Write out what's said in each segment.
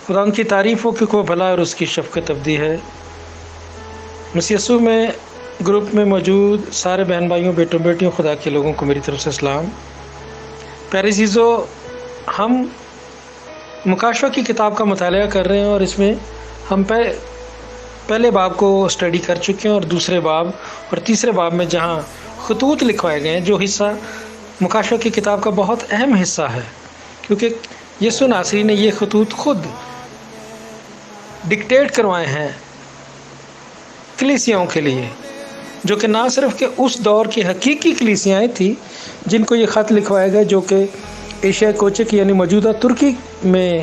خدا کی تعریف ہو کہ کوئی بھلا اور اس کی شفقت ابدی ہے۔ مسیح یسوع میں گروپ میں موجود سارے بہن بھائیوں، بیٹوں بیٹیوں، خدا کے لوگوں کو میری طرف سے سلام۔ پیارے عزیزو، ہم مکاشفہ کی کتاب کا مطالعہ کر رہے ہیں اور اس میں ہم پہلے باب کو اسٹڈی کر چکے ہیں اور دوسرے باب اور تیسرے باب میں جہاں خطوط لکھوائے گئے ہیں، جو حصہ مکاشفہ کی کتاب کا بہت اہم حصہ ہے، کیونکہ یسوع ناصری نے یہ خطوط خود ڈکٹیٹ کروائے ہیں کلیسیاؤں کے لیے، جو کہ نہ صرف کہ اس دور کی حقیقی کلیسیائیں تھیں جن کو یہ خط لکھوائے گئے، جو کہ ایشیا کوچک یعنی موجودہ ترکی میں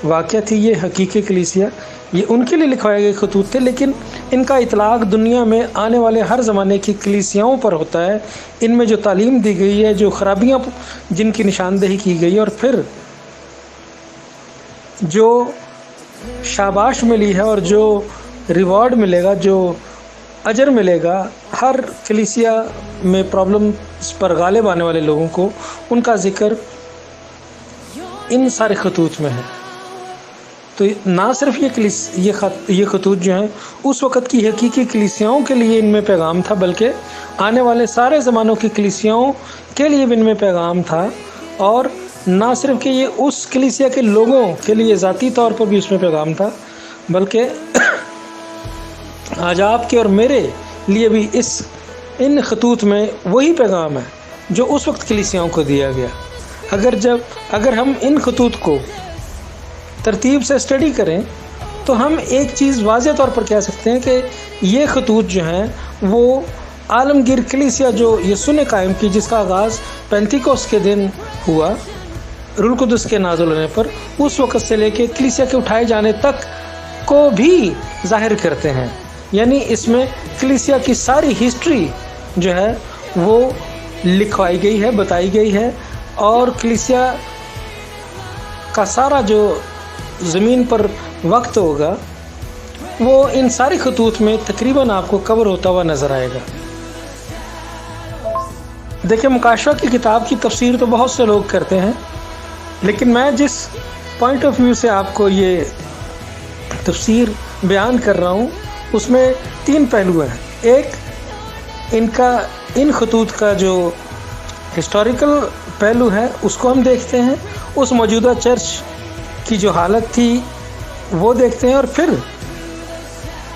واقع تھی، یہ حقیقی کلیسیا، یہ ان کے لیے لکھوائے گئے خطوط تھے، لیکن ان کا اطلاق دنیا میں آنے والے ہر زمانے کی کلیسیاؤں پر ہوتا ہے۔ ان میں جو تعلیم دی گئی ہے، جو خرابیاں جن کی نشاندہی کی گئی ہے، اور پھر جو شاباش ملی ہے اور جو ریوارڈ ملے گا، جو اجر ملے گا ہر کلیسیا میں پرابلمز پر غالب آنے والے لوگوں کو، ان کا ذکر ان سارے خطوط میں ہے۔ تو نہ صرف یہ خطوط جو ہیں اس وقت کی حقیقی کلیسیاؤں کے لیے ان میں پیغام تھا، بلکہ آنے والے سارے زمانوں کی کلیسیاؤں کے لیے بھی ان میں پیغام تھا، اور نہ صرف کہ یہ اس کلیسیا کے لوگوں کے لیے ذاتی طور پر بھی اس میں پیغام تھا، بلکہ آج آپ کے اور میرے لیے بھی ان خطوط میں وہی پیغام ہے جو اس وقت کلیسیاؤں کو دیا گیا۔ اگر ہم ان خطوط کو ترتیب سے اسٹڈی کریں تو ہم ایک چیز واضح طور پر کہہ سکتے ہیں کہ یہ خطوط جو ہیں وہ عالمگیر کلیسیا جو یسوع نے قائم کی، جس کا آغاز پینتیکوس کے دن ہوا روح القدس کے نازل ہونے پر، اس وقت سے لے کے کلیسیا کے اٹھائے جانے تک کو بھی ظاہر کرتے ہیں۔ یعنی اس میں کلیسیا کی ساری ہسٹری جو ہے وہ لکھوائی گئی ہے، بتائی گئی ہے، اور کلیسیا کا سارا جو زمین پر وقت ہوگا وہ ان ساری خطوط میں تقریباً آپ کو کور ہوتا ہوا نظر آئے گا۔ دیکھیں، مکاشفہ کی کتاب کی تفسیر تو بہت سے لوگ کرتے ہیں، لیکن میں جس پوائنٹ آف ویو سے آپ کو یہ تفسیر بیان کر رہا ہوں اس میں 3 پہلو ہیں۔ ایک ان خطوط کا جو ہسٹوریکل پہلو ہے اس کو ہم دیکھتے ہیں، اس موجودہ چرچ کی جو حالت تھی وہ دیکھتے ہیں، اور پھر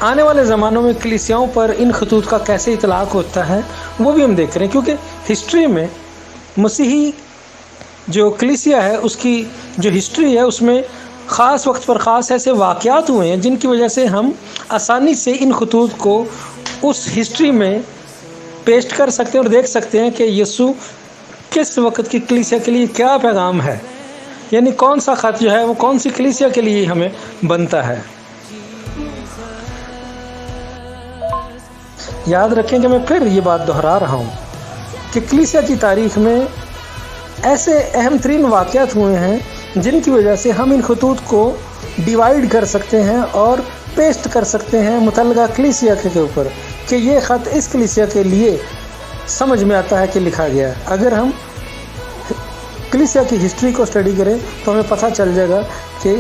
آنے والے زمانوں میں کلیسیاؤں پر ان خطوط کا کیسے اطلاق ہوتا ہے وہ بھی ہم دیکھ رہے ہیں، کیونکہ ہسٹری میں مسیحی جو کلیسیا ہے اس کی جو ہسٹری ہے اس میں خاص وقت پر خاص ایسے واقعات ہوئے ہیں جن کی وجہ سے ہم آسانی سے ان خطوط کو اس ہسٹری میں پیسٹ کر سکتے ہیں اور دیکھ سکتے ہیں کہ یسوع کس وقت کی کلیسیا کے لیے کیا پیغام ہے، یعنی کون سا خط جو ہے وہ کون سی کلیسیا کے لیے ہمیں بنتا ہے۔ یاد رکھیں کہ میں پھر یہ بات دہرا رہا ہوں کہ کلیسیا کی تاریخ میں ایسے اہم ترین واقعات ہوئے ہیں جن کی وجہ سے ہم ان خطوط کو ڈیوائیڈ کر سکتے ہیں اور پیسٹ کر سکتے ہیں متعلقہ کلیسیا کے اوپر، کہ یہ خط اس کلیسیا کے لیے سمجھ میں آتا ہے کہ لکھا گیا ہے۔ اگر ہم کلیسیا کی ہسٹری کو اسٹڈی کریں تو ہمیں پتہ چل جائے گا کہ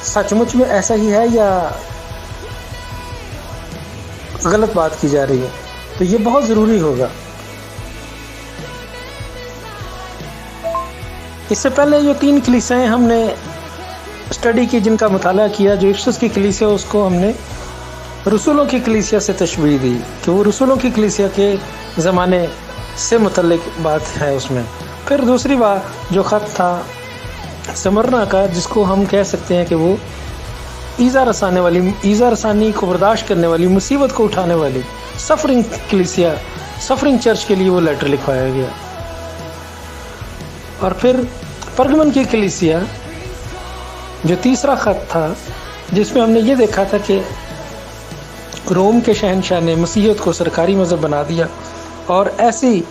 سچ مچ میں ایسا ہی ہے یا غلط بات کی جا رہی ہے، تو یہ بہت ضروری ہوگا۔ اس سے پہلے جو 3 کلیسیاں ہم نے اسٹڈی کی، جن کا مطالعہ کیا، جو افسس کی کلیسیا اس کو ہم نے رسولوں کی کلیسیا سے تشبیہ دی کہ وہ رسولوں کی کلیسیا کے زمانے سے متعلق بات ہے اس میں۔ پھر دوسری بات جو خط تھا سمرنا کا، جس کو ہم کہہ سکتے ہیں کہ وہ ایذا رسانی کو برداشت کرنے والی، مصیبت کو اٹھانے والی سفرنگ کلیسیا، سفرنگ چرچ کے لیے وہ لیٹر لکھوایا گیا۔ اور پھر پرگمن کی کلیسیا جو تیسرا خط تھا، جس میں ہم نے یہ دیکھا تھا کہ روم کے شہنشاہ نے مسیحیت کو سرکاری مذہب بنا دیا، اور ایسی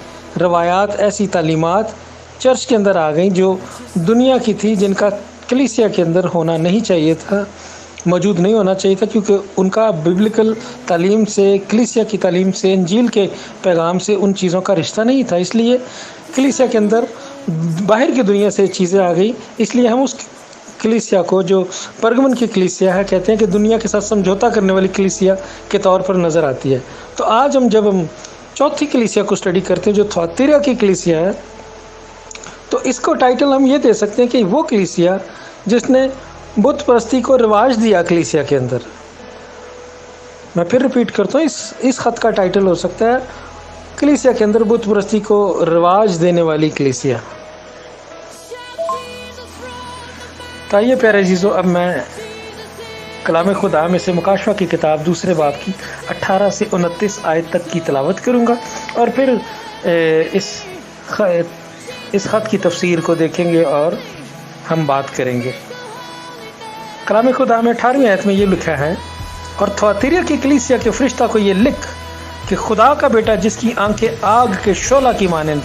روایات، ایسی تعلیمات چرچ کے اندر آ گئیں جو دنیا کی تھی، جن کا کلیسیا کے اندر ہونا نہیں چاہیے تھا، موجود نہیں ہونا چاہیے تھا، کیونکہ ان کا ببلیکل تعلیم سے، کلیسیا کی تعلیم سے، انجیل کے پیغام سے ان چیزوں کا رشتہ نہیں تھا۔ اس لیے کلیسیا کے اندر باہر کی دنیا سے چیزیں آ گئی، اس لیے ہم اس कलीसिया को, जो परगमन की कलीसिया है, कहते हैं कि दुनिया के साथ समझौता करने वाली कलीसिया के तौर पर नज़र आती है। तो आज जब हम चौथी कलीसिया को स्टडी करते हैं जो थुआतीरा की कलीसिया है, तो इसको टाइटल हम ये दे सकते हैं कि वो कलीसिया जिसने बुत परस्ती को रिवाज दिया कलीसिया के अंदर। मैं फिर रिपीट करता हूँ, इस खत का टाइटल हो सकता है कलीसिया के अंदर बुत परस्ती को रिवाज देने वाली कलीसिया। तो आइए प्यारे अजीज़ों, अब मैं कलाम खुदा में से मुकाशवा की किताब दूसरे बाब की 18 से 29 आयत तक की तिलावत करूँगा और फिर इस खत की तफसीर को देखेंगे और हम बात करेंगे। कलाम खुदा में 18वीं आयत में ये लिखा है, और थुआतीरा की कलीसिया के फरिश्ता को ये लिख कि खुदा का बेटा जिसकी आंखें आग के शोला की मानंद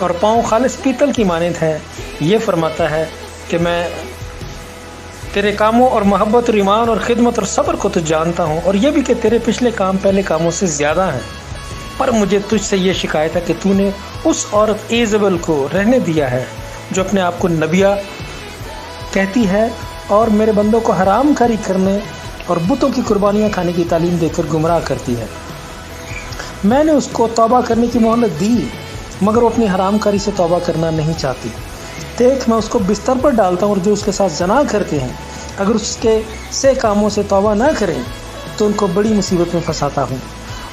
और पाँव खालिस पीतल की मानंद हैं, ये फरमाता है कि मैं तेरे कामों और मोहब्बत और ईमान और खिदमत और सब्र को तो जानता हूँ, और ये भी कि तेरे पिछले काम पहले कामों से ज़्यादा हैं। पर मुझे तुझसे ये शिकायत है कि तूने उस औरत ईजेबल को रहने दिया है जो अपने आप को नबिया कहती है और मेरे बंदों को हराम कारी करने और बुतों की कुर्बानियाँ खाने की तालीम देकर गुमराह करती है। मैंने उसको तौबा करने की मोहलत दी, मगर वो अपनी हरामकारी से तौबा करना नहीं चाहती। देख, मैं उसको बिस्तर पर डालता हूँ और जो उसके साथ जना करते हैं अगर उसके से कामों से तौबा ना करें तो उनको बड़ी मुसीबत में फंसाता हूँ,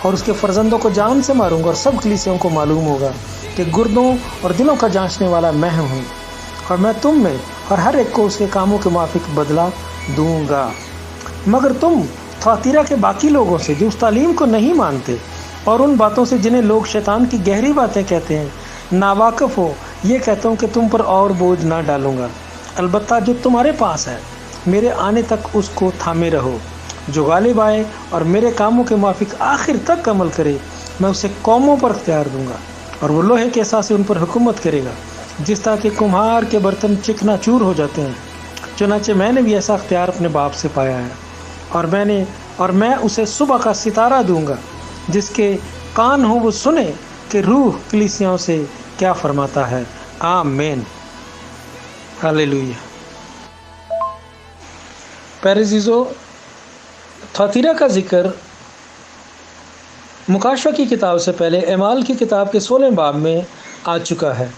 और उसके फर्जंदों को जान से मारूंगा, और सब कलीसियाओं को मालूम होगा कि गुर्दों और दिलों का जांचने वाला मैं हूँ, और मैं तुम में और हर एक को उसके कामों के मुआफिक बदला दूंगा। मगर तुम थुआतीरा के बाकी लोगों से जो उस तालीम को नहीं मानते और उन बातों से जिन्हें लोग शैतान की गहरी बातें कहते हैं नावाकिफ़ हो, ये कहता हूँ कि तुम पर और बोझ ना डालूंगा। अलबत्ता जो तुम्हारे पास है मेरे आने तक उसको थामे रहो। जो गालिब आए और मेरे कामों के मुआफिक आखिर तक अमल करे, मैं उसे कौमों पर अख्तियार दूंगा, और वो लोहे के एहसास से उन पर हुकूमत करेगा, जिस तरह के कुम्हार के बर्तन चिकना चूर हो जाते हैं। चुनाचे मैंने भी ऐसा अख्तियार अपने बाप से पाया है, और मैं उसे सुबह का सितारा दूंगा। जिसके कान हो वो सुने कि रूह कलीसियाओं से क्या फरमाता है। आमीन, हालेलुया। प्यारे अज़ीज़ों, थुआतीरा का जिक्र मुकाशवा की किताब से पहले एमाल की किताब के 16वें बाब में आ चुका है।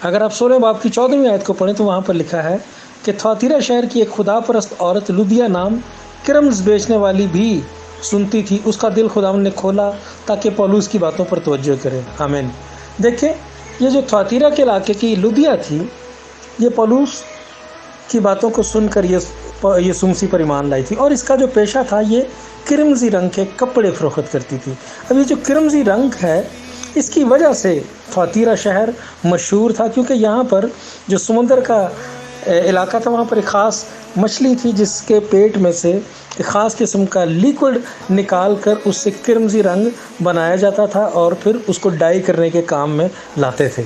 अगर आप 16वें बाब की 14वीं आयत को पढ़ें तो वहाँ पर लिखा है कि थुआतीरा शहर की एक खुदा परस्त औरत लुदिया नाम किरम्स बेचने वाली भी सुनती थी। उसका दिल खुदावंद ने खोला ताकि पौलुस की बातों पर तवज्जो करे। आमीन। देखें, ये जो थुआतीरा के इलाके की लुदिया थी, ये पौलुस की बातों को सुनकर ये सुमसी पर ईमान लाई थी, और इसका जो पेशा था ये किरमजी रंग के कपड़े फरोख्त करती थी। अब ये जो किरमजी रंग है, इसकी वजह से थुआतीरा शहर मशहूर था, क्योंकि यहाँ पर जो समुंदर का इलाका था वहाँ पर एक ख़ास मछली थी जिसके पेट में से एक ख़ास किस्म का लिक्विड निकाल कर उससे किरमजी रंग बनाया जाता था और फिर उसको डाई करने के काम में लाते थे।